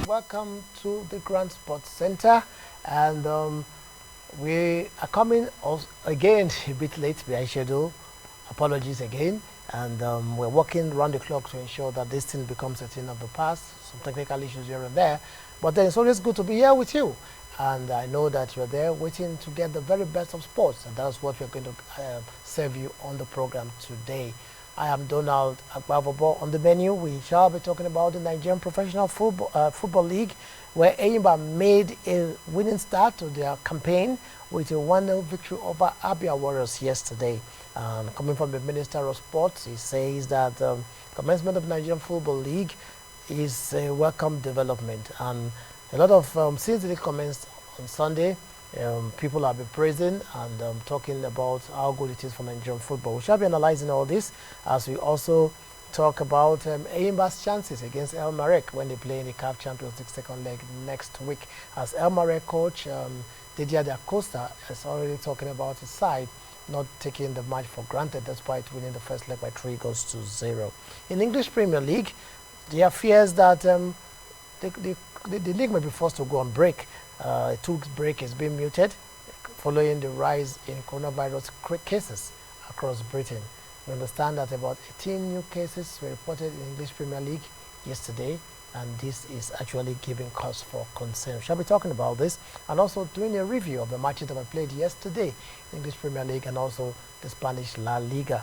welcome to the Grand Sports Center. And we are coming again a bit late behind schedule. Apologies again. And we're working around the clock to ensure that this thing becomes a thing of the past. Some technical issues here and there. But then it's always good to be here with you. And I know that you're there waiting to get the very best of sports. And that's what we're going to serve you on the program today. I am Donald Agbavobo. On the menu, we shall be talking about the Nigerian Professional Football League, where Enyimba made a winning start to their campaign with a 1-0 victory over Abia Warriors yesterday. Coming from the Minister of Sports, he says that commencement of Nigerian Football League is a welcome development. And a lot of, since it commenced on Sunday, people have been praising and talking about how good it is for Nigerian football. We shall be analyzing all this as we also talk about Enyimba's chances against El Marek when they play in the CAF Champions League second leg next week. As El Marek coach Didier Da Costa is already talking about his side not taking the match for granted despite winning the first leg by 3-0. In English Premier League, there are fears that the league may be forced to go on break. A 2-week break is being muted following the rise in coronavirus cases across Britain. We understand that about 18 new cases were reported in English Premier League yesterday, and this is actually giving cause for concern. We shall be talking about this and also doing a review of the matches that were played yesterday in English Premier League and also the Spanish La Liga.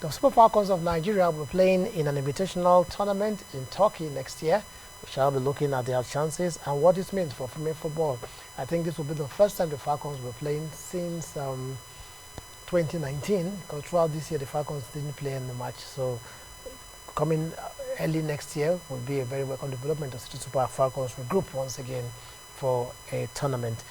The Super Falcons of Nigeria will be playing in an invitational tournament in Turkey next year. We shall be looking at their chances and what this means for female football. I think this will be the first time the Falcons were playing since 2019, because throughout this year the Falcons didn't play in the match. So coming early next year will be a very welcome development of City Super Falcons regroup once again for a tournament.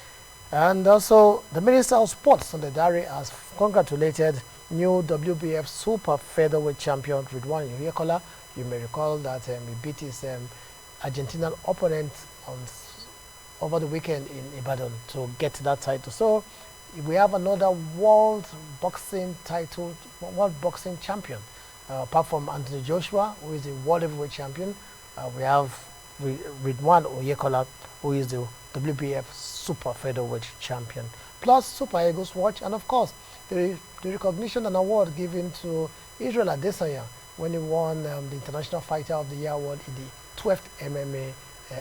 And also the Minister of Sports on the diary has congratulated new WBF Super Featherweight champion Ridwan Yuyekola. You may recall that he beat his Argentinian opponent over the weekend in Ibadan to get that title. So we have another world boxing title, world boxing champion. Apart from Anthony Joshua, who is the world heavyweight champion, we have Ridwan Oyekola, who is the WBF Super Featherweight champion. Plus Super Eagles watch, and of course the recognition and award given to Israel Adesanya when he won the International Fighter of the Year award in the 12th MMA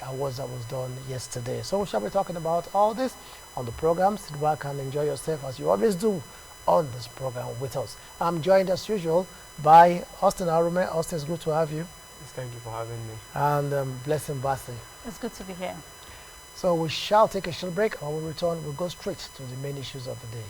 awards that was done yesterday. So we shall be talking about all this on the program. Sit back and enjoy yourself as you always do on this program with us. I'm joined as usual by Austin Arume. Austin, it's good to have you. Yes, thank you for having me. And Blessing Bassey. It's good to be here. So we shall take a short break, and when we return, we'll go straight to the main issues of the day.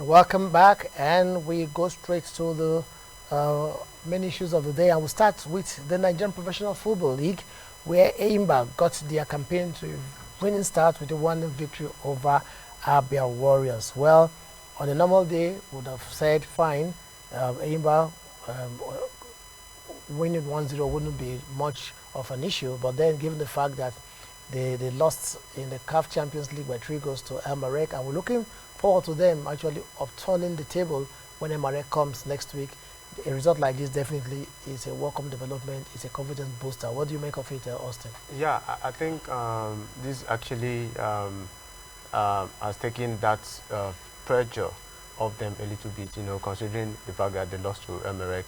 Welcome back, and we go straight to the main issues of the day. And we'll start with the Nigerian Professional Football League, where Aimba got their campaign to a winning start with a 1-0 victory over Abia Warriors. Well, on a normal day, would have said fine, Aimba winning 1-0 wouldn't be much of an issue, but then given the fact that they lost in the CAF Champions League by 3 goals to El Marek, and we're looking forward to them actually upturning the table when El Marek comes next week. A result like this definitely is a welcome development, it's a confidence booster. What do you make of it, Austin? Yeah, I think this actually has taken that pressure off them a little bit, considering the fact that they lost to Emerek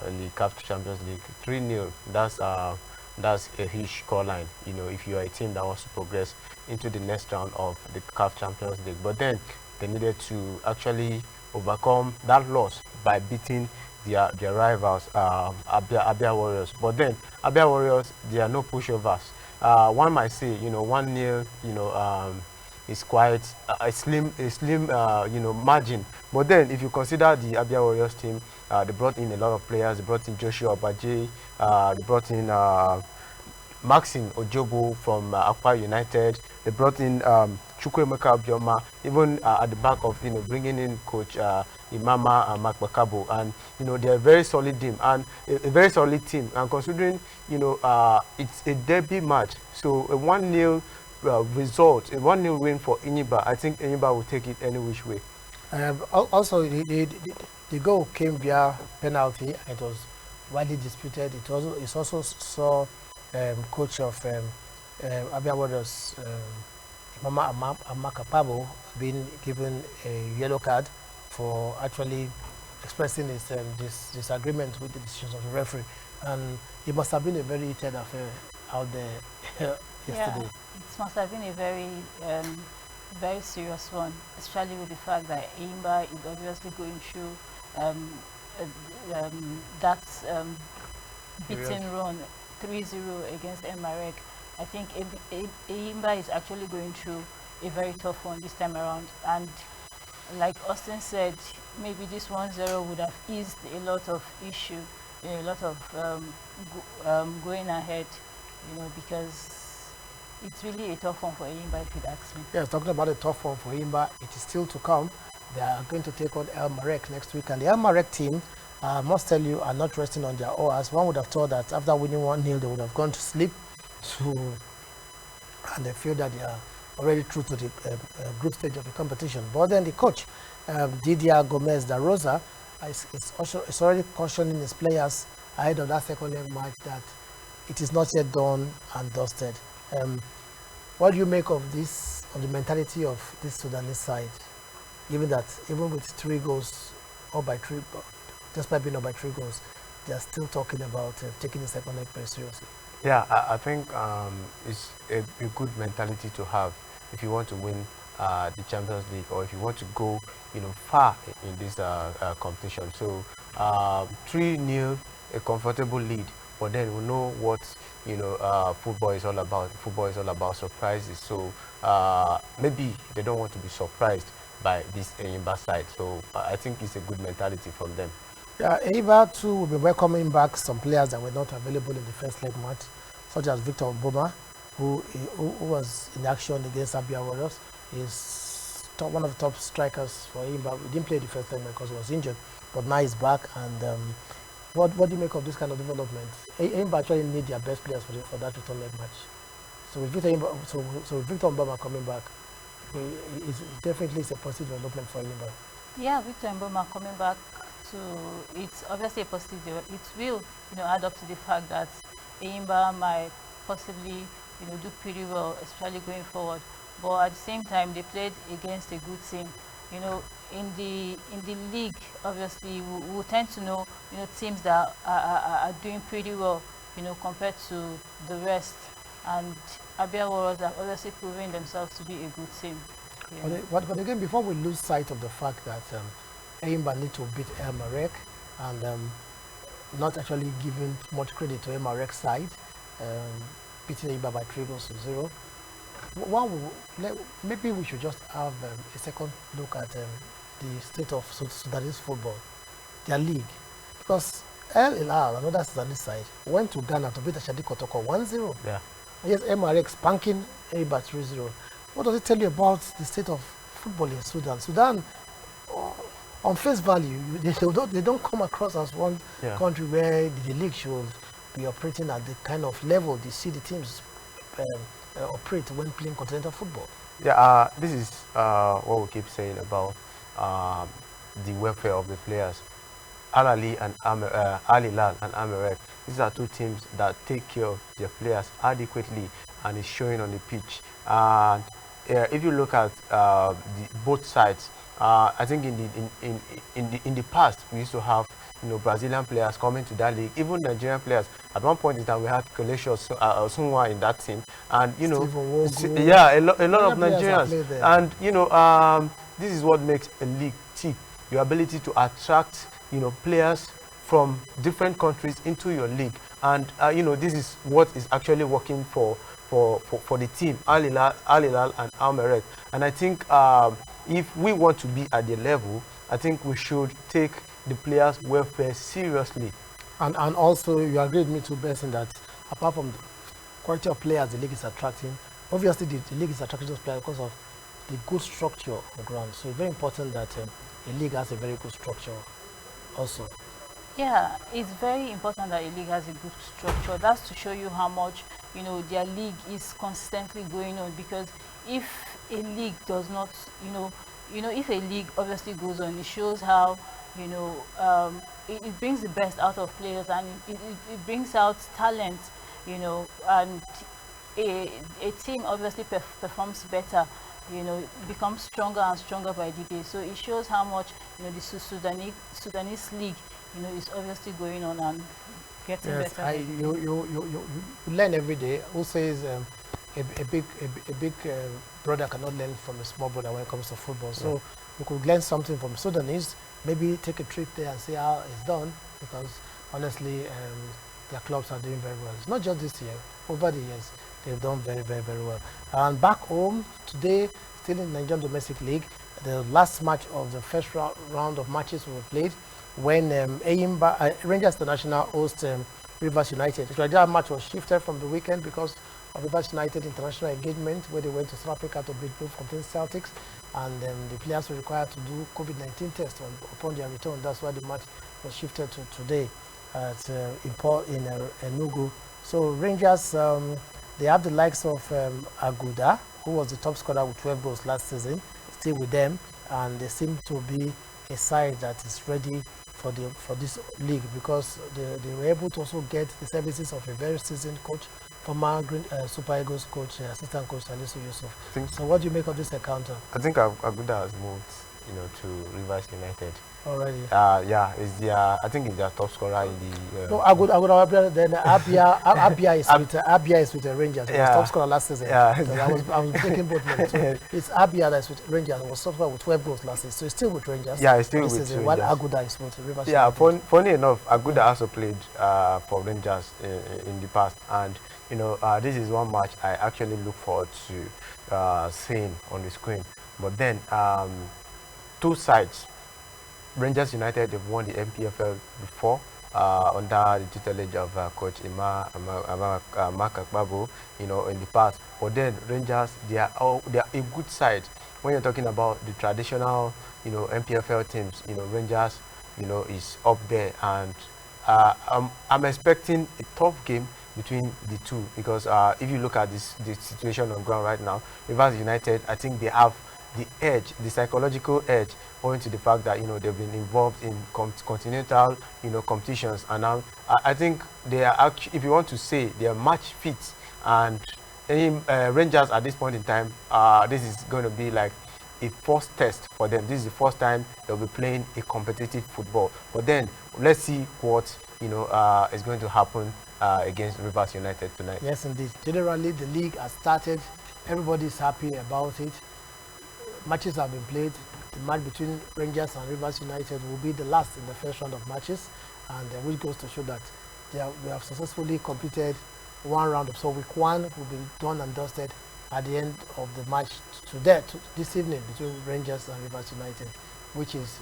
in the CAF Champions League 3-0. That's a huge scoreline, if you are a team that wants to progress into the next round of the CAF Champions League. But then they needed to actually overcome that loss by beating their rivals, Abia Warriors. But then Abia Warriors, they are no pushovers. One might say, 1-0, is quite a slim margin. But then if you consider the Abia Warriors team, they brought in a lot of players. They brought in Joshua Baje, they brought in Maxine Ojobo from Akwa United. They brought in Chukwemeka Obioma, even at the back of bringing in coach Imama and Mark Bakabo, and they're a very solid team and a very solid team. And considering it's a derby match, so a 1-0 result, a 1-0 win for Enyimba, I think Enyimba will take it any which way. Also, the goal came via penalty. It was widely disputed. It also saw coach of Abia Warriors, Mama Amakapabo, being given a yellow card for actually expressing his disagreement with the decisions of the referee. And it must have been a very heated affair out there yesterday. Yeah, it must have been a very serious one, especially with the fact that Enyimba is obviously going through that beating run 3-0 against Emarek. I think Enyimba is actually going through a very tough one this time around, and like Austin said, maybe this 1-0 would have eased a lot of issue, a lot of going ahead, because it's really a tough one for Enyimba, if you'd ask me. Yes, talking about a tough one for Enyimba, it is still to come. They are going to take on El Marek next week, and the El Marek team, I must tell you, are not resting on their oars. One would have thought that after winning 1-0, they would have gone to sleep, and they feel that they are already through to the group stage of the competition. But then the coach, Didier Gomez da Rosa, is already cautioning his players ahead of that second leg match that it is not yet done and dusted. What do you make of this, of the mentality of this Sudanese side, given that even with 3 goals, or by 3, despite being up by 3 goals, they are still talking about taking the second leg very seriously? Yeah, I think it's a good mentality to have if you want to win the Champions League, or if you want to go, far in this competition. So 3-0, a comfortable lead, but then we know what football is all about. Football is all about surprises. So maybe they don't want to be surprised by this Enyimba side. So I think it's a good mentality from them. Yeah, Enyimba too will be welcoming back some players that were not available in the first leg match, such as Victor Mboma, who was in action against Abia Warriors. He's one of the top strikers for Enyimba. He didn't play the first leg because he was injured, but now he's back. And what do you make of this kind of development? Enyimba actually need their best players for that return leg match. So with Victor Mboma coming back, it definitely is a positive development for Enyimba. Yeah, Victor Mboma coming back, it's obviously a positive. It will, add up to the fact that Enyimba might possibly, do pretty well, especially going forward. But at the same time, they played against a good team. In the league, obviously, we tend to know, teams that are doing pretty well, compared to the rest. And Abia Warriors are obviously proving themselves to be a good team. Yeah. But again, before we lose sight of the fact that Enyimba need to beat El Marek, and not actually giving much credit to El Marek's side, beating Enyimba by 3-0. Maybe we should just have a second look at the state of Sudanese football, their league. Because El Hilal, another Sudanese side, went to Ghana to beat Ashadi Kotoko 1-0. Yeah. Yes, MRX spanking Eibar 3-0. What does it tell you about the state of football in Sudan? Sudan, on face value, they don't come across as one country where the league should be operating at the kind of level they see the teams operate when playing continental football. Yeah, this is what we keep saying about the welfare of the players. Al Hilal and Amerek, these are two teams that take care of their players adequately and is showing on the pitch. And if you look at both sides, I think in the past we used to have Brazilian players coming to that league, even Nigerian players. At one point in time, we had Kalesho Sunwa in that team, and a lot of Nigerians. And this is what makes a league tick: your ability to attract players from different countries into your league. And this is what is actually working for the team, Al Hilal and Amerek. And I think if we want to be at the level, I think we should take the players' welfare seriously. And also, you agree with me too, Benson, that apart from the quality of players the league is attracting, obviously the league is attracting those players because of the good structure on the ground. So it's very important that a league has a very good structure also. Yeah, it's very important that a league has a good structure. That's to show you how much their league is constantly going on. Because if a league does not, if a league obviously goes on, it shows how it brings the best out of players, and it brings out talent, and a team obviously performs better, becomes stronger and stronger by the day. So it shows how much the Sudanese league is obviously going on and getting better. You learn every day. Who says a big brother cannot learn from a small brother when it comes to football? So we could learn something from Sudanese. Maybe take a trip there and see how it's done, because honestly, their clubs are doing very well. It's not just this year; over the years, they've done very, very, very well. And back home today, still in the Nigerian Domestic League, the last match of the first round of matches were played when Rangers International host Rivers United. That match was shifted from the weekend because of Rivers United international engagement, where they went to South Africa to beat both contained Celtics, and the players were required to do COVID-19 tests upon their return. That's why the match was shifted to today at in Enugu. So Rangers, they have the likes of Aguda, who was the top scorer with 12 goals last season, still with them, and they seem to be a side that is ready for this league, because they were able to also get the services of a very seasoned coach, former Super Eagles coach, assistant coach Salisu Yusuf. So what do you make of this encounter? I think Aguda has moved to Rivers United already. I think he's their top scorer in the. No, Aguda. Then Abia is with the Rangers. He was top scorer last season. Yeah, so I was taking both names. So it's Abia that's with Rangers. He was top scorer with 12 goals last season. So he's still with Rangers. Yeah, he's still with season, Rangers. While Aguda is with Rivers. Yeah, funny enough, Aguda also played for Rangers in the past, and this is one match I actually look forward to seeing on the screen. But then two sides. Rangers United, they've won the MPFL before under the tutelage of Coach Mark Akpabo, in the past. But then Rangers, they are a good side. When you're talking about the traditional, MPFL teams, Rangers, is up there, and I'm expecting a tough game between the two, because if you look at the situation on ground right now, Rivers United, I think they have the edge, the psychological edge, owing to the fact that they've been involved in continental competitions, and now I think they are actually, if you want to say, they are match fit. And Rangers at this point in time, this is going to be like a first test for them. This is the first time they'll be playing a competitive football. But then let's see what is going to happen against Rivers United tonight. Yes, indeed. Generally, the league has started. Everybody is happy about it. Matches have been played. The match between Rangers and Rivers United will be the last in the first round of matches, and which goes to show that we have successfully completed one round. So week one will be done and dusted at the end of the match this evening between Rangers and Rivers United. which is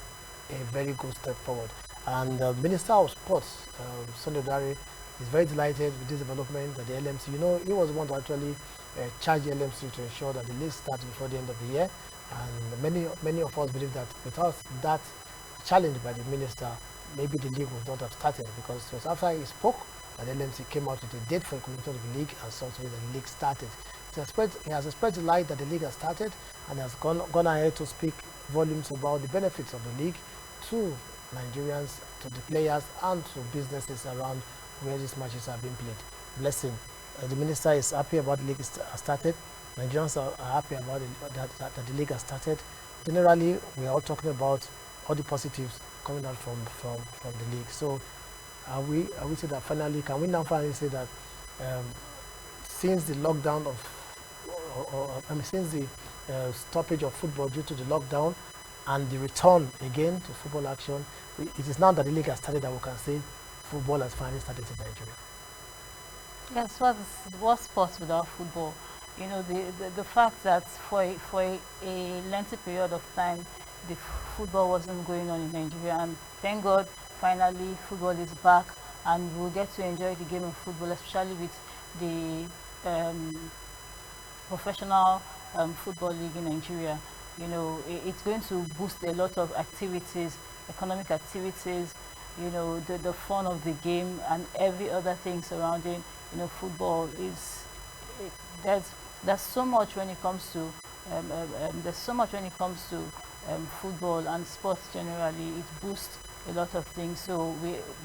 a very good step forward. And the Minister of Sports, Sunday Dare, is very delighted with this development that the LMC, you know, he was the one to actually charge the LMC to ensure that the league starts before the end of the year. And many of us believe that without that challenge by the minister, maybe the league would not have started, because it was after he spoke that the LMC came out with a date for the conclusion of the league, and subsequently the league started. He has expressed delight that the league has started and has gone ahead to speak volumes about the benefits of the league to Nigerians, to the players, and to businesses around where these matches are being played. Blessing. The minister is happy about the league has started. Nigerians are happy about that the league has started. Generally, we are all talking about all the positives coming out from the league. So, are we say that finally, can we now finally say that since the lockdown since the stoppage of football due to the lockdown and the return again to football action, it is now that the league has started that we can say football has finally started in Nigeria? Yes, what sports without football? You know, the fact that for a lengthy period of time, the football wasn't going on in Nigeria, and thank God, finally football is back, and we'll get to enjoy the game of football, especially with the professional football league in Nigeria. You know, it's going to boost a lot of activities, economic activities, you know, the fun of the game and every other thing surrounding, you know, football. There's so much when it comes to football and sports generally. It boosts a lot of things. So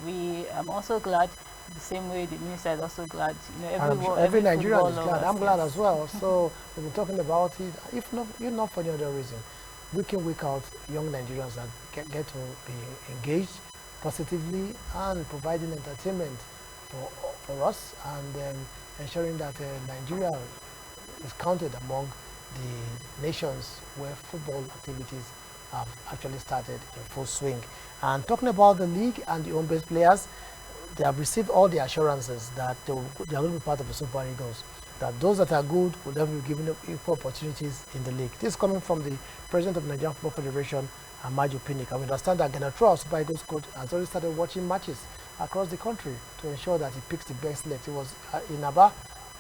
I'm also glad, the same way the minister is also glad. You know, every Nigerian is glad. I'm glad yes. as well. So we've been talking about it. If not for any other reason, week in, week out, young Nigerians that get to be engaged positively and providing entertainment for us, and ensuring that Nigeria is counted among the nations where football activities have actually started in full swing. And talking about the league and the home-based players, they have received all the assurances that they are going to be part of the Super Eagles, that those that are good will definitely be given equal opportunities in the league. This is coming from the president of the Nigerian Football Federation, Amaju Pinnick. And we understand that Grande, our Super Eagles coach, has already started watching matches across the country to ensure that he picks the best select. He was in Aba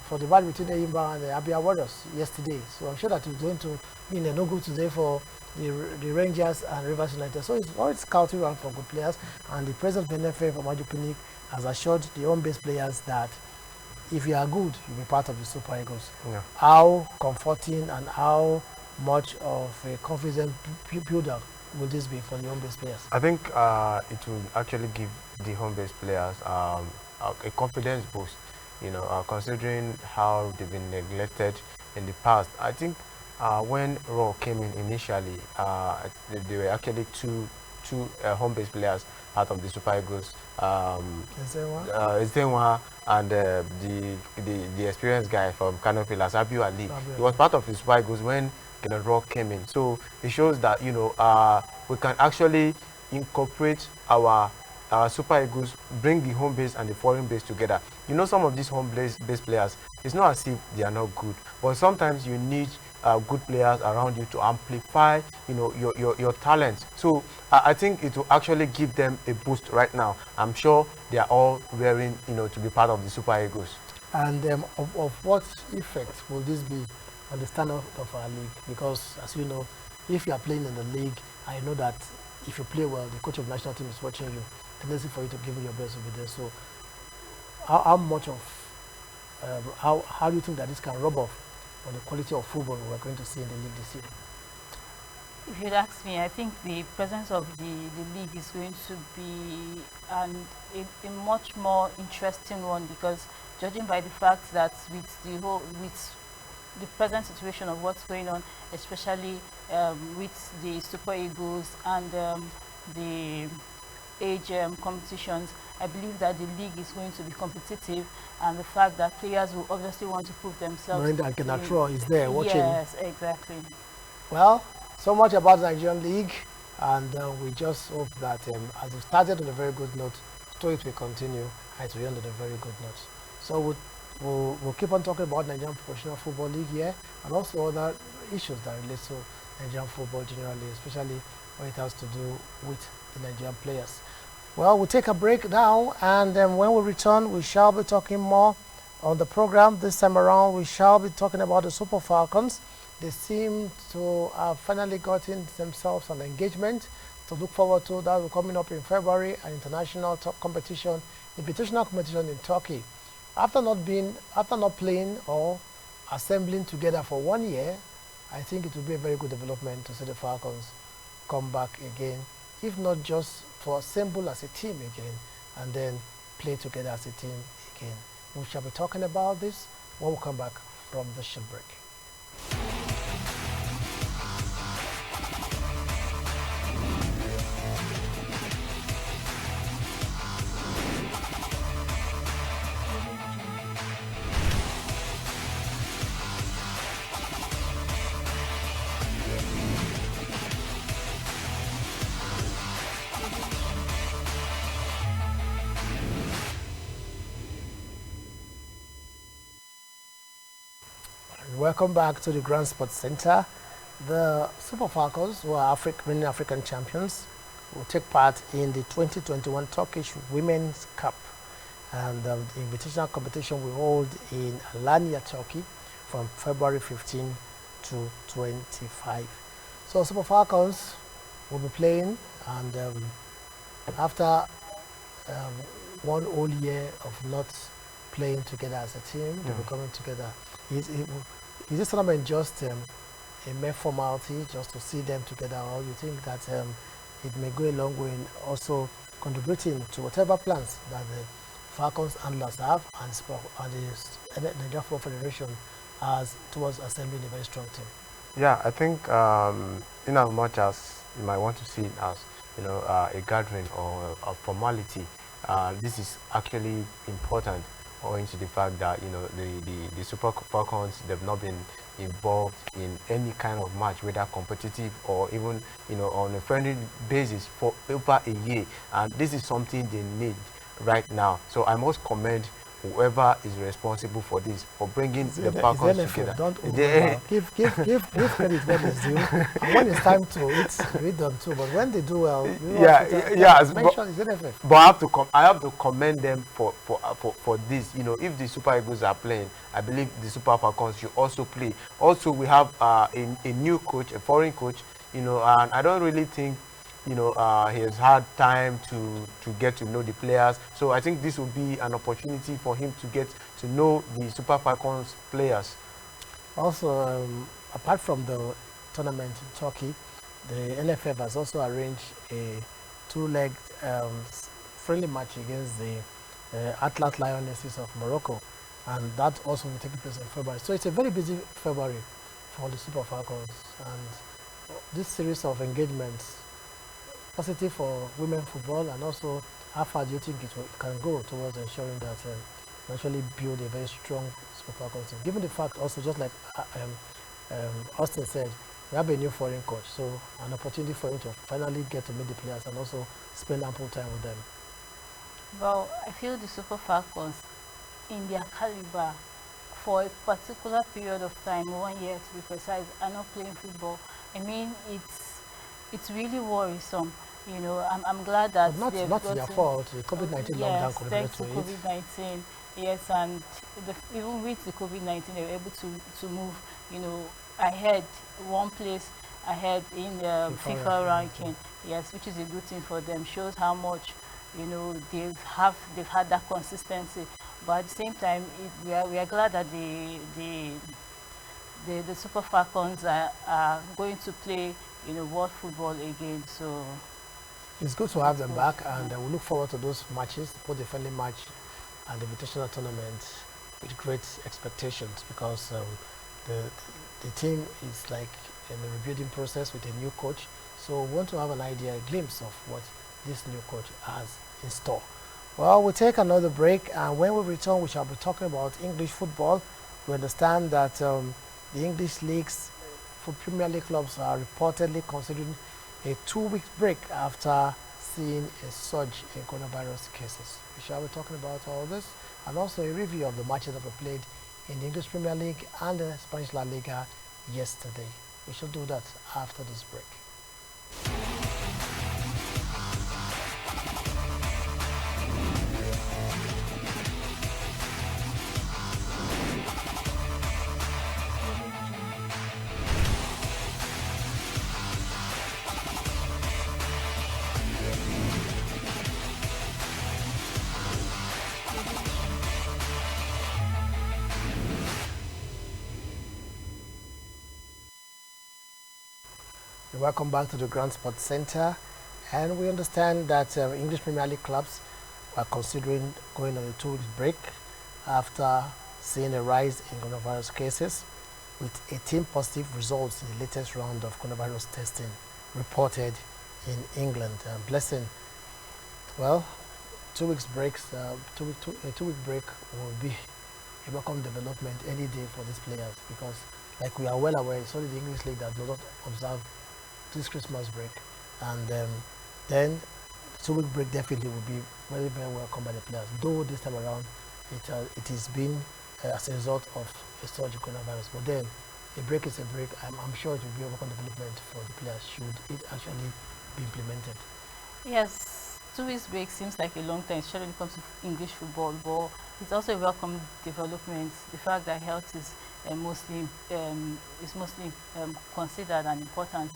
for the battle between Eyimba and the Abia Warriors yesterday. So I'm sure that he's going to be in a no-good today for the Rangers and Rivers United. So it's always scouting around for good players. And the president of the NFF, Amaju Pinnick, has assured the home-based players that if you are good, you'll be part of the Super Eagles. Yeah. How comforting and how much of a confident builder will this be for the home-based players? I think it will actually give the home-based players a confidence boost, you know, considering how they've been neglected in the past. I think when Raw came in initially, there were actually two home-based players out of the Super Eagles. Ezenwa and the experienced guy from Kano Pillars, Abiu Ali. He was part of the Super Eagles when Raw came in. So it shows that, you know, we can actually incorporate our Super Eagles, bring the home base and the foreign base together. You know, some of these home base players, it's not as if they are not good, but sometimes you need good players around you to amplify, you know, your talent. So I think it will actually give them a boost right now. I'm sure they are all raring, you know, to be part of the Super Eagles. And of what effect will this be on the standard of our league? Because, as you know, if you are playing in the league, I know that if you play well, the coach of the national team is watching you. The tendency for you to give it your best will be there. So, how much of how do you think that this can rub off on the quality of football we're going to see in the league this year? If you'd ask me, I think the presence of the league is going to be a much more interesting one, because judging by the fact that with the present situation of what's going on, especially with the Super Eagles and the age competitions, I believe that the league is going to be competitive, and the fact that players will obviously want to prove themselves. Knowing that Ganatro is there watching. Yes, exactly. Well, so much about the Nigerian league, and we just hope that as we started on a very good note, so it will continue and it will end on a very good note. So we'll keep on talking about Nigerian Professional Football League here, and also other issues that relate to Nigerian football generally, especially or it has to do with the Nigerian players. Well, we'll take a break now, and then when we return, we shall be talking more on the program. This time around, we shall be talking about the Super Falcons. They seem to have finally gotten themselves an engagement to look forward to. That will be coming up in February, an international competition, invitational competition in Turkey. After not playing or assembling together for 1 year, I think it will be a very good development to see the Falcons come back again, if not just for assemble as a team again and then play together as a team again. We shall be talking about this when we come back from the short break. Welcome back to the Grand Sports Center. The Super Falcons, who are reigning African champions, will take part in the 2021 Turkish Women's Cup. And the invitational competition will hold in Alanya, Turkey from February 15 to 25. So Super Falcons will be playing, and after one whole year of not playing together as a team, they'll be coming together. Is this tournament just a mere formality just to see them together, or you think that it may go a long way in also contributing to whatever plans that the Falcons handlers have and the Nigeria Football Federation has towards assembling a very strong team? Yeah, I think in as much as you might want to see it as a gathering or a formality, this is actually important, owing to the fact that the Super Falcons, they've not been involved in any kind of match, whether competitive or even on a friendly basis, for over a year, and this is something they need right now. So I must commend whoever is responsible for this, for bringing the Falcons together. Don't give credit when it's due, and when it's time to read them too. But when they do well, but I have to commend them for this. If the Super Eagles are playing, I believe the Super Falcons should also play. Also, we have a new coach, a foreign coach, and I don't really think he has had time to get to know the players. So I think this will be an opportunity for him to get to know the Super Falcons players. Also, apart from the tournament in Turkey, the NFF has also arranged a two-leg friendly match against the Atlas Lionesses of Morocco, and that also will take place in February. So it's a very busy February for the Super Falcons, and this series of engagements positive for women football, and also how far do you think it can go towards ensuring that we actually build a very strong Super Falcons team? Given the fact also, just like Austin said, we have a new foreign coach, so an opportunity for him to finally get to meet the players and also spend ample time with them. Well, I feel the Super Falcons, in their caliber, for a particular period of time, 1 year to be precise, are not playing football. I mean, it's really worrisome. I'm glad that not their fault. The COVID-19 lockdown contributed to COVID-19. Yes, and even with the COVID-19, they were able to move, ahead, one place ahead in the FIFA ranking. Yes, which is a good thing for them. Shows how much they've had that consistency. But at the same time, we are glad that the Super Falcons are going to play world football again. So it's good to have them back, and we look forward to those matches, both the friendly match and the invitational tournament, with great expectations, because the team is like in the rebuilding process with a new coach. So we want to have an idea, a glimpse of what this new coach has in store. Well, we'll take another break, and when we return, we shall be talking about English football. We understand that the English leagues for Premier League clubs are reportedly considering a 2-week break after seeing a surge in coronavirus cases. We shall be talking about all this, and also a review of the matches that were played in the English Premier League and the Spanish La Liga yesterday. We shall do that after this break. Welcome back to the Grand Sports Center. And we understand that English Premier League clubs are considering going on a 2 week break after seeing a rise in coronavirus cases, with 18 positive results in the latest round of coronavirus testing reported in England. Blessing, well, 2 weeks breaks, a 2 week break will be a welcome development any day for these players, because like we are well aware, it's only the English league that does not observe this Christmas break, and then 2 week break definitely will be very, very welcome by the players. Though this time around, it is been as a result of a surge in coronavirus, but then a break is a break. I'm sure it will be a welcome development for the players should it actually be implemented. Yes, 2 weeks break seems like a long time, especially when it comes to English football, but it's also a welcome development. The fact that health is mostly considered and important.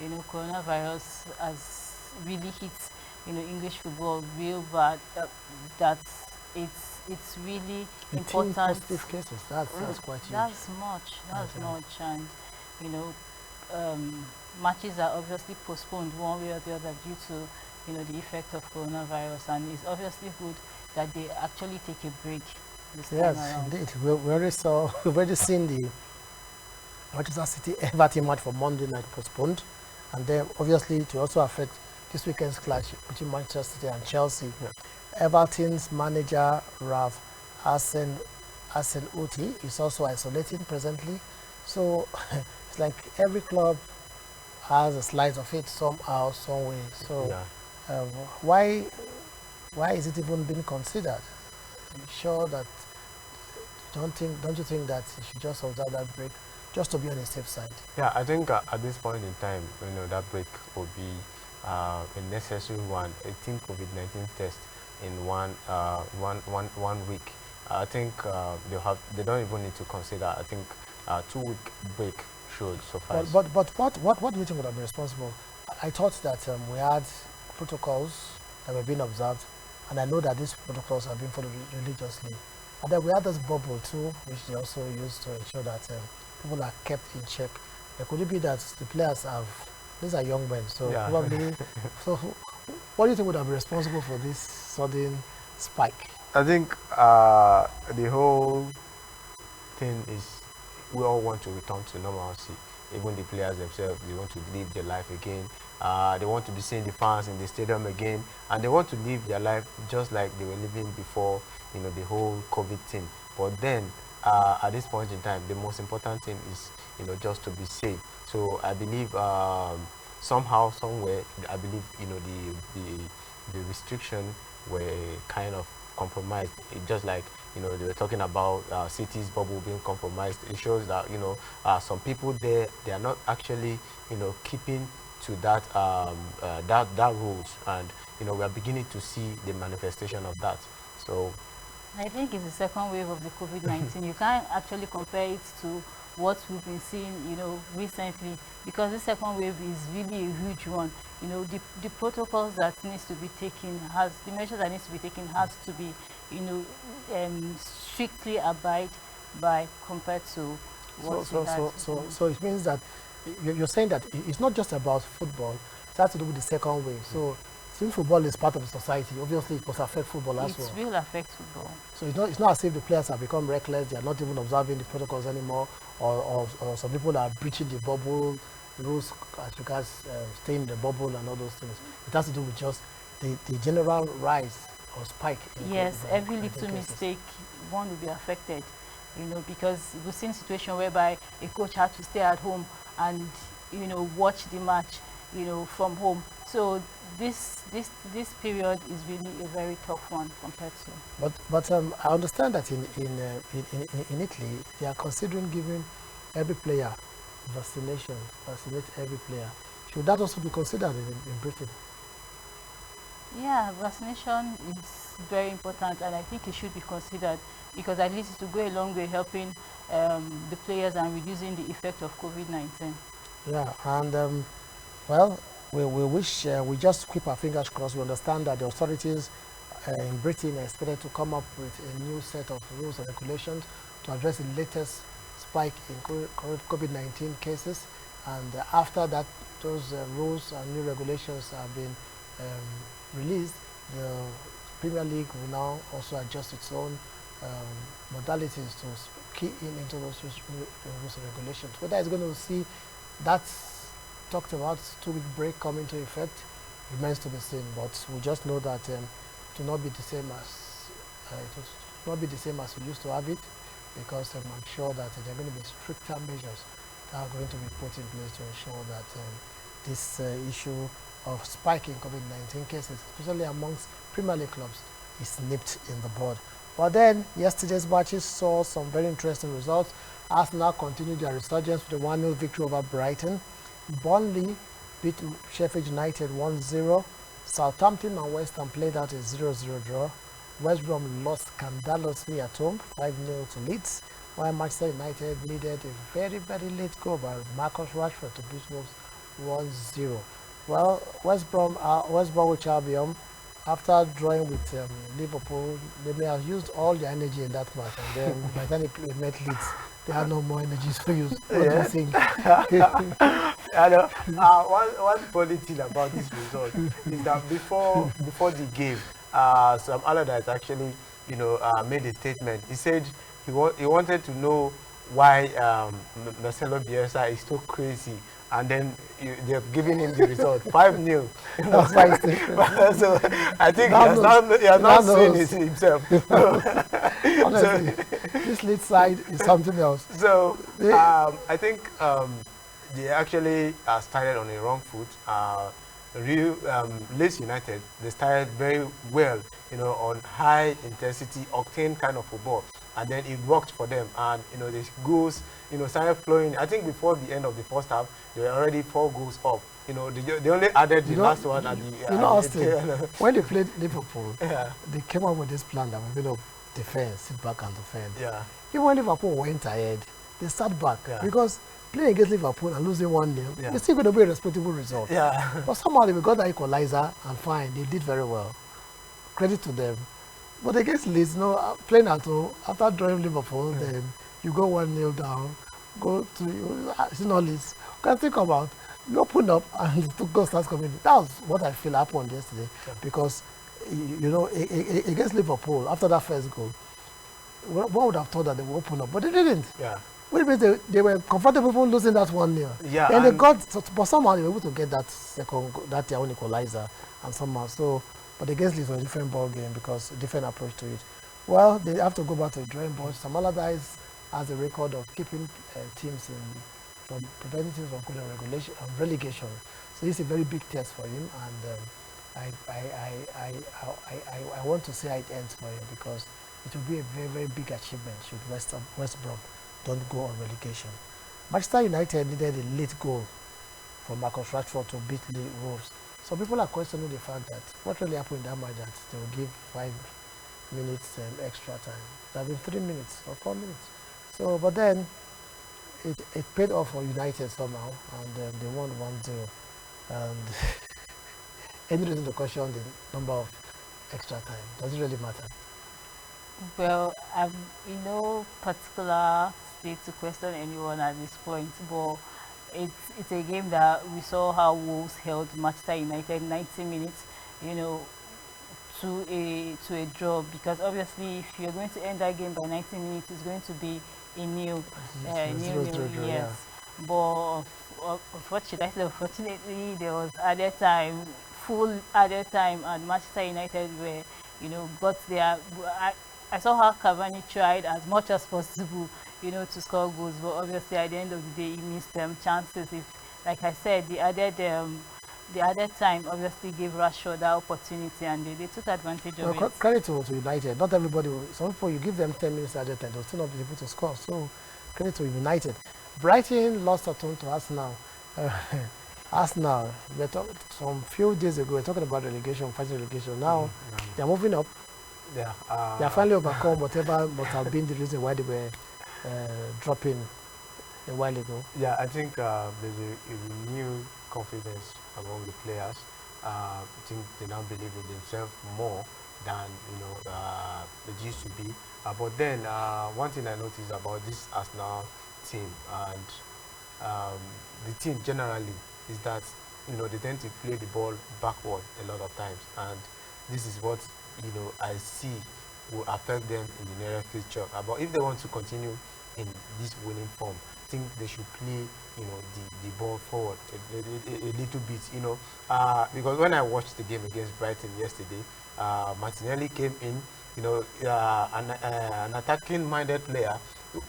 You know, coronavirus has really hit, you know, English football real bad. That it's really important. Positive cases. That's quite huge. That's much. That's much, and you know, matches are obviously postponed one way or the other due to, you know, the effect of coronavirus, and it's obviously good that they actually take a break this time around. Yes, indeed. We've already seen the Manchester City Everton match for Monday night postponed, and then obviously to also affect this weekend's clash between Manchester City and Chelsea. Yeah. Everton's manager Ralph Asen Uti is also isolating presently, so it's like every club has a slice of it somehow, some way. So Yeah. why is it even being considered? I'm sure that don't you think that you should just observe that break just to be on the safe side? Yeah, I think at this point in time, you know, that break will be a necessary one. 18 COVID-19 tests in one week. I think they don't even need to consider. I think 2 week break should suffice. But what do you think would have been responsible? I thought that we had protocols that were being observed, and I know that these protocols are being followed religiously. And then we had this bubble too, which they also used to ensure that people are kept in check. Could it be that the players these are young men, so Yeah. probably, so what do you think would have been responsible for this sudden spike? I think the whole thing is we all want to return to normalcy. Even the players themselves, they want to live their life again. They want to be seeing the fans in the stadium again, and they want to live their life just like they were living before, you know, the whole COVID thing. But then, at this point in time, the most important thing is, you know, just to be safe. So I believe somehow, somewhere, I believe, you know, the restriction were kind of compromised. Just like, you know, they were talking about cities bubble being compromised. It shows that, you know, some people there, they are not actually, you know, keeping to that that rules, and you know, we are beginning to see the manifestation of that. So I think it's the second wave of the COVID-19. You can't actually compare it to what we've been seeing, you know, recently, because the second wave is really a huge one. You know, the protocols that needs to be taken the measures that needs to be taken has to be, you know, strictly abide by compared to what so it means that you're saying that it's not just about football, it has to do with the second wave. So since football is part of the society, obviously it must affect football as well. It will affect football. So it's not as if the players have become reckless, they are not even observing the protocols anymore, or some people are breaching the bubble rules as regards staying in the bubble and all those things. It has to do with just the general rise or spike in yes, COVID every little mistake, one will be affected, you know, because we've seen situation whereby a coach had to stay at home and, you know, watch the match, you know, from home. So this period is really a very tough one compared to. But I understand that in Italy they are considering giving every player vaccinate every player. Should that also be considered in Britain? Yeah, vaccination is very important, and I think it should be considered, because at least it will go a long way helping the players and reducing the effect of COVID-19. Yeah, and well, we wish, we just keep our fingers crossed. We understand that the authorities in Britain are expected to come up with a new set of rules and regulations to address the latest spike in COVID-19 cases, and after that those rules and new regulations have been released, the Premier League will now also adjust its own modalities to key in into those rules and regulations. Whether it's going to see that talked about 2-week break come into effect remains to be seen, but we just know that it will not be the same as it will not be the same as we used to have it, because I'm sure that there are going to be stricter measures that are going to be put in place to ensure that this issue of spiking COVID-19 cases, especially amongst Premier League clubs, is nipped in the bud. But then, yesterday's matches saw some very interesting results. Arsenal continued their resurgence with a 1-0 victory over Brighton. Burnley beat Sheffield United 1-0. Southampton and West Ham played out a 0-0 draw. West Brom lost scandalously at home, 5-0 to Leeds, while Manchester United needed a very, very late goal by Marcus Rashford to beat Wolves 1-0. Well, West Bromwich Albion, after drawing with Liverpool, they may have used all their energy in that match, and then by the time they met Leeds, they had no more energy to use. What do you think? I know. One funny thing about this result is that before the game, some Allardyce actually, made a statement. He said he wanted to know why Marcelo Bielsa is so crazy, and then they've given him the result 5-0. So I think he has not seen it himself. Honestly, this lead side is something else. So I think they actually started on a wrong foot. Leeds United, they started very well, on high intensity, octane kind of football, and then it worked for them, and the goals, started flowing. I think before the end of the first half, they were already 4 goals up. They only added the last one at the. Austin, when they played Liverpool, they came up with this plan that we're going to defend, sit back and defend. Yeah. Even when Liverpool went ahead, they sat back because playing against Liverpool and losing 1-0, it's still going to be a respectable result. Yeah. But somehow they got that equalizer, and fine, they did very well. Credit to them. But against Leeds, playing at home, after drawing Liverpool, then you go 1-0 down, go to, it's not Leeds. Can still come out, you open up, and the goal starts coming. That was what I feel happened yesterday, because, against Liverpool, after that first goal, one would have thought that they would open up, but they didn't. Yeah. Which means they were comfortable losing that 1-0. Yeah. And they got, but somehow they were able to get that their own equalizer, and somehow. So, but against Leeds was a different ball game because a different approach to it. Well, they have to go back to the drawing board. Sam Allardyce has a record of keeping teams from preventing teams from going on relegation. So it's a very big test for him, and I want to see how it ends for him, because it will be a very, very big achievement should West Brom don't go on relegation. Manchester United needed a late goal from Marcus Rashford to beat the Wolves. So people are questioning the fact that what really happened in that match, that they will give 5 minutes extra time. There have been 3 minutes or 4 minutes. So, but then it paid off for United somehow, and they won 1-0. And any reason to question the number of extra time? Does it really matter? Well, I'm in no particular state to question anyone at this point, but it's a game that we saw how Wolves held Manchester United 90 minutes, to a draw, because obviously if you're going to end that game by 90 minutes, it's going to be a nil, yes. Yeah. But what should I say? Unfortunately, there was added time, full added time, and Manchester United were, got their. I saw how Cavani tried as much as possible, to score goals, but obviously at the end of the day, he missed chances. If, like I said, the added time obviously gave Rashford that opportunity, and they took advantage of it. Credit to United. Not everybody. Some people, you give them 10 minutes added time, they'll still not be able to score. So credit to United. Brighton lost at home to Arsenal. Arsenal, some few days ago, we were talking about relegation, fighting relegation. Now they're moving up. Yeah. They are finally overcome whatever must have been the reason why they were dropping a while ago. Yeah, I think there's a renewed confidence among the players. I think they now believe in themselves more than it used to be. But then one thing I noticed about this Arsenal team, and the team generally, is that they tend to play the ball backward a lot of times, and this is what I see will affect them in the near future. But if they want to continue in this winning form, I think they should play the ball forward a little bit. Because when I watched the game against Brighton yesterday, Martinelli came in. An attacking-minded player,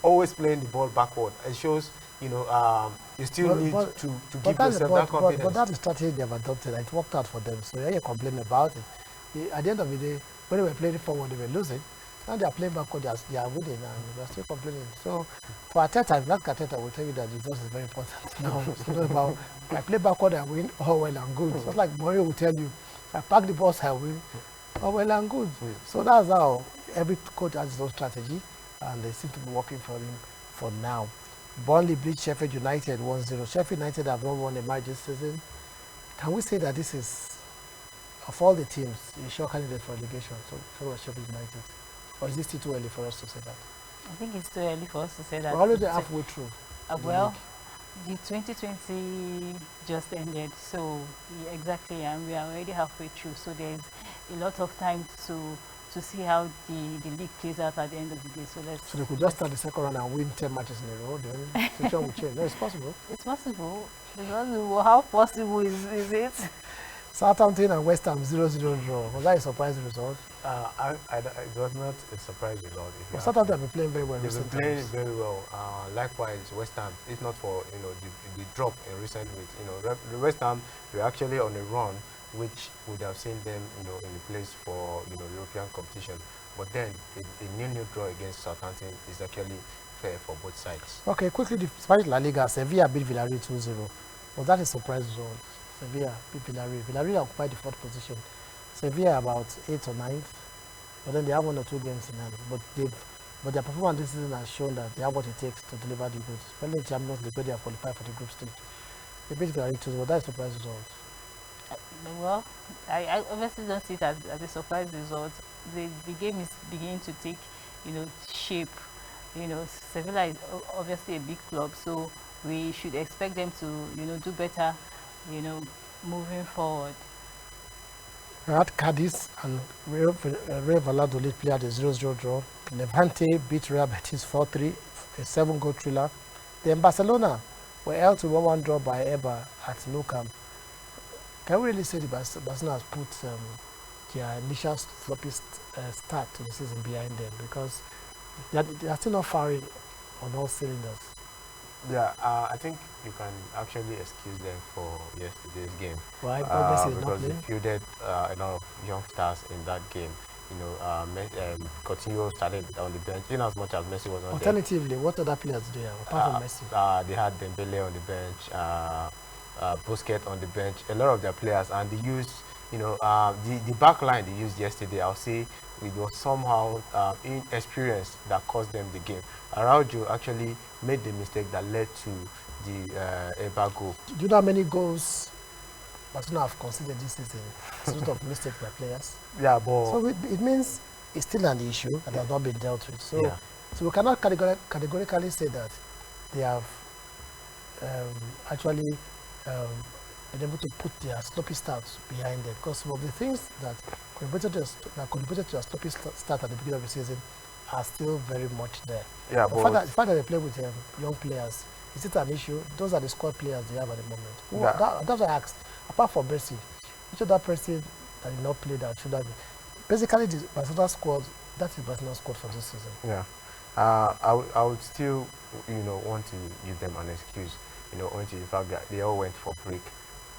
always playing the ball backward. It shows, you still need to give yourself that confidence. But that's the strategy they have adopted. It worked out for them. So yeah, you complain about it. At the end of the day, when they were playing forward, they were losing. Now they are playing backward, they are winning, and they are still complaining. So for Arteta, if not Arteta, will tell you that results is very important. Now it's not about I play backward, I win, all well and good. Just like Mourinho will tell you, I pack the balls, I win. Oh, well and good. So that's how every coach has his own strategy, and they seem to be working for him for now. Burnley beat Sheffield United 1-0. Sheffield United have not won a match this season. Can we say that this is, of all the teams, a sure candidate for relegation? So Sheffield United, or is it still too early for us to say that? I think it's too early for us to say that. We're already halfway through. Well, the 2020 just ended, so yeah, exactly, and we are already halfway through. So there's a lot of time to see how the league plays out at the end of the day. So they could just start the second round and win 10 matches in a row. Then situation will change. No, it's possible. It's possible. How possible is it? Southampton and West Ham 0-0 draw. Was that a surprise result? It was not a surprise result. Well, Southampton have been playing very well. They've been playing very well. Likewise, West Ham, if not for the drop in recent weeks, the West Ham were actually on a run, which would have seen them in the place for European competition. But then a new draw against Southampton is actually fair for both sides. Okay, quickly, the Spanish La Liga, Sevilla beat Villarreal 2-0. Was that a surprise result? Sevilla beat Villarreal. Villarreal occupied the 4th position. Sevilla about 8th or 9th, but then they have 1 or 2 games in hand. But their performance this season has shown that they have what it takes to deliver the goods. Especially in Champions League, where they have qualified for the group stage. They beat Villarreal 2-0. Was that a surprise result? Well, I obviously don't see it as a surprise result. The game is beginning to take, shape. Sevilla is obviously a big club, so we should expect them to, do better, moving forward. Real Cadiz and Real Valladolid played a 0-0 draw. Levante beat Real Betis 4-3, a 7-goal thriller. Then Barcelona were held to 1-1 draw by Eibar at Nou Camp. Can we really say the Barcelona has put their initial sloppy start to the season behind them, because they are still not firing on all cylinders? Yeah, I think you can actually excuse them for yesterday's game. Why? Because they fielded a lot of young stars in that game. Coutinho started on the bench, in as much as Messi was on. Alternatively, what other players do you have apart from Messi? They had Dembele on the bench, Busquets on the bench, a lot of their players, and they used, the back line they used yesterday. I'll say it was somehow inexperience that cost them the game. Araujo actually made the mistake that led to the Eibar goal. Do you know how many goals Barcelona have conceded this season as a result of mistakes by players? Yeah, but so it means it's still an issue that has not been dealt with. So, yeah. So we cannot categorically say that they have actually been able to put their sloppy starts behind them, because some of the things that contributed to a sloppy start at the beginning of the season are still very much there. Yeah, the fact that they play with young players, is it an issue? Those are the squad players they have at the moment. Yeah. That's what I asked. Apart from Messi, which other person that did not play that should have been? Basically, the Barcelona squad, that is Barcelona squad for this season. Yeah. I would still, want to give them an excuse, owing to the fact that they all went for break.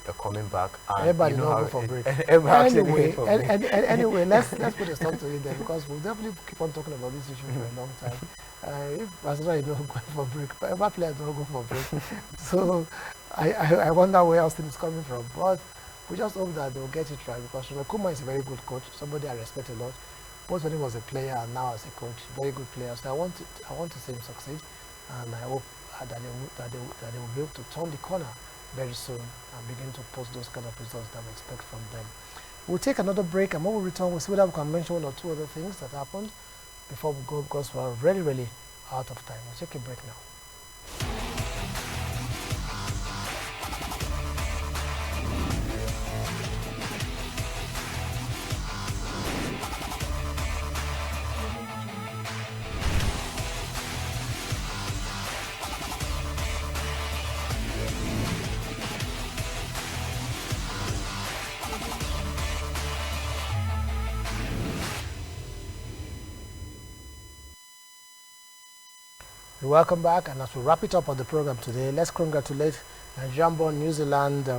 They're coming back. And everybody not go for break. Anyway, let's put a stop to it then, because we'll definitely keep on talking about this issue for a long time. If Barcelona is not going for break, every player don't go for break. So I wonder where Austin is coming from. But we just hope that they'll get it right, because Kuma is a very good coach, somebody I respect a lot. Both when he was a player and now as a coach, very good player. So I want to see him succeed, and I hope that they will be able to turn the corner very soon and begin to post those kind of results that we expect from them. We'll take another break, and when we return, we'll see whether we can mention 1 or 2 other things that happened before we go, because we're really out of time. We'll take a break now. Welcome back, and as we wrap it up on the program today, let's congratulate Nigerian-born New Zealand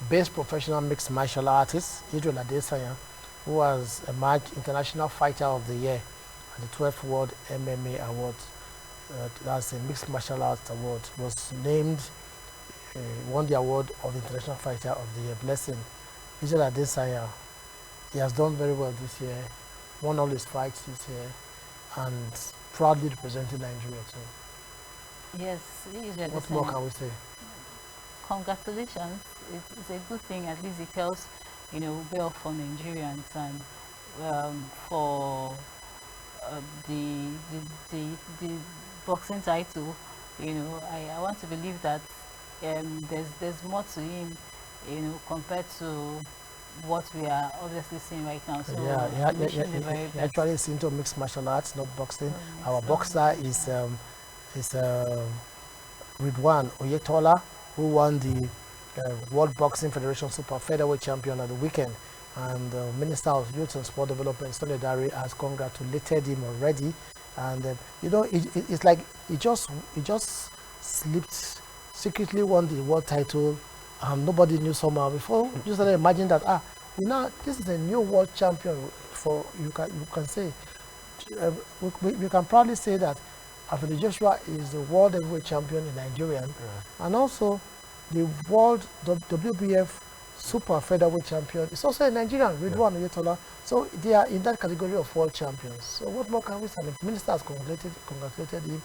based professional mixed martial artist Idril Adesanya, who was emerged International Fighter of the Year at the 12th World MMA Awards. That's a Mixed Martial Arts Award. Was named, won the award of International Fighter of the Year. Blessing. Idril Adesanya, he has done very well this year, won all his fights this year, and proudly representing Nigeria too. Yes, what more can we say? Congratulations. It's a good thing. At least it tells, well for Nigerians and for the boxing title. I want to believe that there's more to him, compared to what we are obviously seeing right now. So he actually is into mixed martial arts, not boxing. Our boxer is Ridwan Oyetola, who won the World Boxing Federation Super Featherweight Champion at the weekend. And the Minister of Youth and Sport Development, Sonny Dare, has congratulated him already. And it's like he just slipped, secretly won the world title. Nobody knew somehow before. You started imagine that this is a new world champion. For you can say we can proudly say that Anthony Joshua is the world heavyweight champion in Nigeria, and also the world WBF super featherweight champion is also a Nigerian, Ridwan Oyetola. So they are in that category of world champions. So what more can we say? The minister has congratulated him,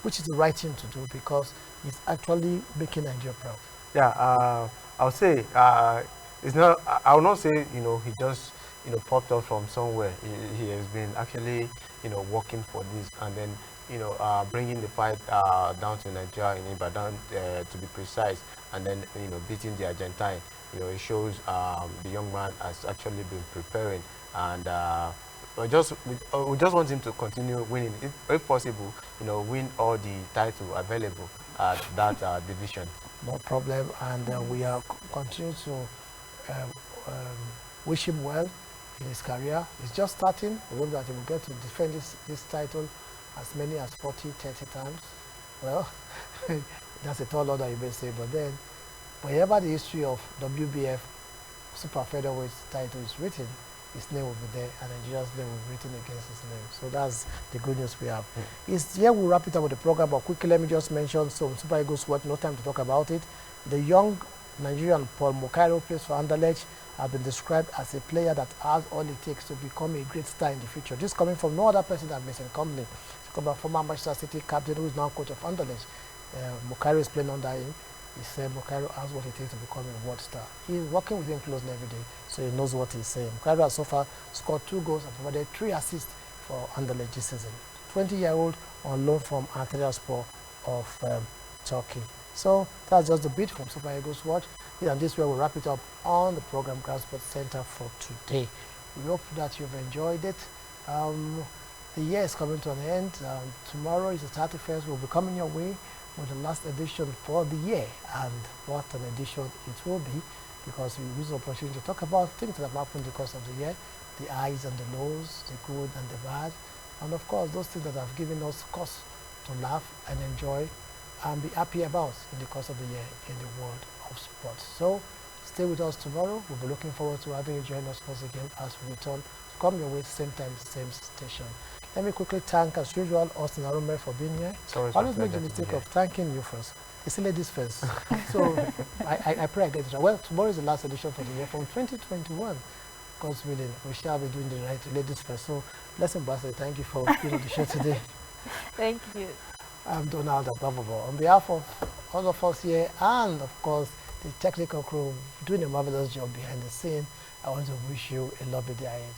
which is the right thing to do because he's actually making Nigeria proud. Yeah, I'll say it's not. I will not say he just popped up from somewhere. He has been actually working for this, and then bringing the fight down to Nigeria in Ibadan to be precise, and then beating the Argentine. It shows the young man has actually been preparing, and we just want him to continue winning, if possible. Win all the title available at that division. No problem, and we are continue to wish him well in his career. He's just starting. We hope that he will get to defend this title as many as 40, 30 times. Well, that's a tall order, you may say, but then wherever the history of WBF Super Featherweight title is written, his name will be there, and Nigeria's name will be written against his name. So that's the good news we have. Here we'll wrap it up with the program, but quickly let me just mention some Super Eagles watch, no time to talk about it. The young Nigerian Paul Mokairo plays for Anderlecht, has been described as a player that has all it takes to become a great star in the future. This coming from no other person than Mason Company. It's come from former Manchester City captain who is now coach of Anderlecht. Mokairo is playing under him. He said Mokairo has what it takes to become a world star. He's working with him closely every day, so he knows what he's saying. Mokairo has so far scored 2 goals and provided 3 assists for Anderlecht this season. 20-year-old on loan from Antalyaspor of Turkey. So that's just the bit from Super Eagles Watch. And this way we'll wrap it up on the program Grande Sports Center for today. We hope that you've enjoyed it. The year is coming to an end. Tomorrow is the 31st. We'll be coming your way with the last edition for the year. And what an edition it will be, because we use the opportunity to talk about things that have happened in the course of the year, the highs and the lows, the good and the bad, and of course those things that have given us cause to laugh and enjoy and be happy about in the course of the year in the world of sports. So stay with us tomorrow. We'll be looking forward to having you join us once again as we return. Come your way, same time, same station. Let me quickly thank, as usual, Austin Arume for being here. I always make the mistake of thanking you first. They say ladies first. So I pray I get it right. Well, tomorrow is the last edition for the year from 2021. God's willing, we shall be doing the right ladies first. So, Blessing Ambassador, thank you for being on the show today. Thank you. I'm Donald Abababo. On behalf of all of us here and, of course, the technical crew doing a marvelous job behind the scene, I want to wish you a lovely day ahead.